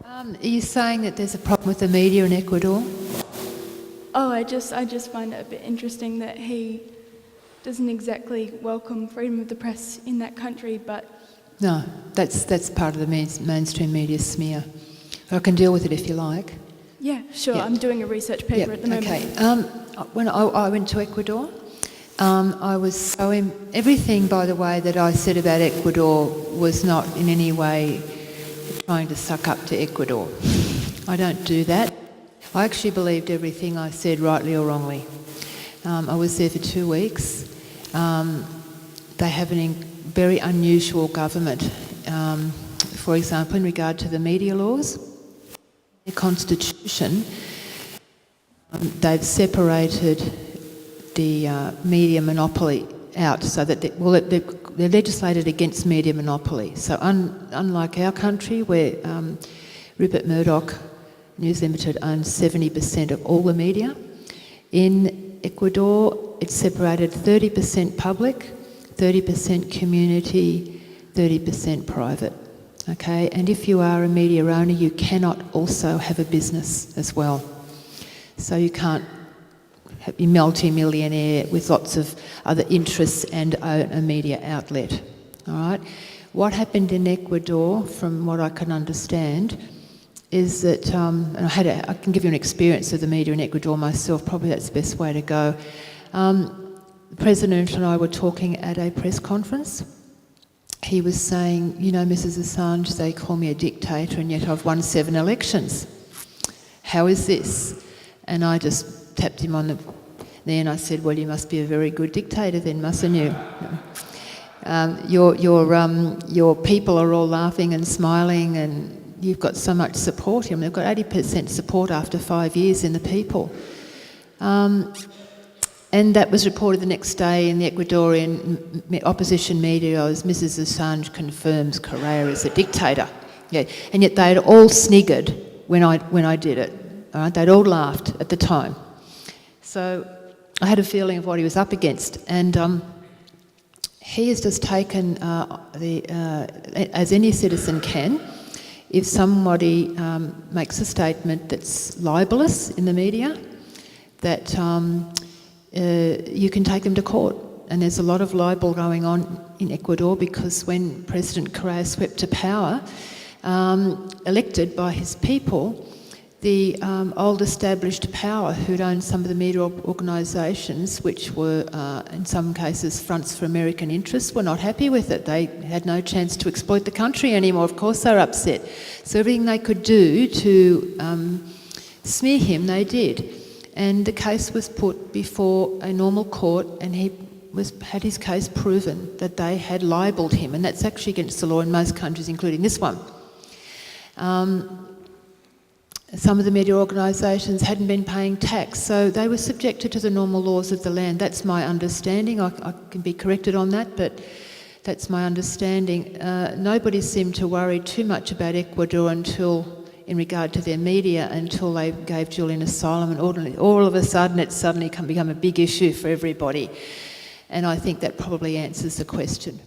Are you saying that there's a problem with the media in Ecuador? Oh, I just find it a bit interesting that he doesn't exactly welcome freedom of the press in that country, but... No, that's part of the mainstream media smear. I can deal with it if you like. Yeah, sure. Yeah. I'm doing a research paper at the moment. Okay. When I went to Ecuador, I was so... everything, by the way, that I said about Ecuador was not in any way trying to suck up to Ecuador. I don't do that. I actually believed everything I said, rightly or wrongly. I was there for 2 weeks. They have a very unusual government. For example, in regard to the media laws, the constitution, they've separated the media monopoly out so that they're legislated against media monopoly. So unlike our country, where Rupert Murdoch News Limited owns 70% of all the media, in Ecuador it's separated 30% public, 30% community, 30% private. Okay, and if you are a media owner, you cannot also have a business as well. So you can't be multi-millionaire with lots of other interests and own a media outlet. All right. What happened in Ecuador, from what I can understand, is that, and I can give you an experience of the media in Ecuador myself. Probably that's the best way to go. The President and I were talking at a press conference. He was saying, you know, Mrs. Assange, they call me a dictator and yet I've won 7 elections. How is this? And I just tapped him on the knee and I said, well, you must be a very good dictator then, mustn't you? Your people are all laughing and smiling and you've got so much support. I mean, they've got 80% support after 5 years in the people. And that was reported the next day in the Ecuadorian opposition media as Mrs. Assange confirms Correa is a dictator. Yeah. And yet they'd all sniggered when I did it. All right? They'd all laughed at the time. So I had a feeling of what he was up against. And he has just taken, as any citizen can, if somebody makes a statement that's libelous in the media, that you can take them to court. And there's a lot of libel going on in Ecuador because when President Correa swept to power, elected by his people, the old established power who'd owned some of the media organisations, which were in some cases fronts for American interests, were not happy with it. They had no chance to exploit the country anymore. Of course they were upset. So everything they could do to smear him, they did. And the case was put before a normal court and he had his case proven that they had libelled him, and that's actually against the law in most countries, including this one. Some of the media organisations hadn't been paying tax, so they were subjected to the normal laws of the land. That's my understanding. I can be corrected on that, but that's my understanding. Nobody seemed to worry too much about Ecuador in regard to their media until they gave Julian asylum, and all of a sudden it's suddenly become a big issue for everybody. And I think that probably answers the question.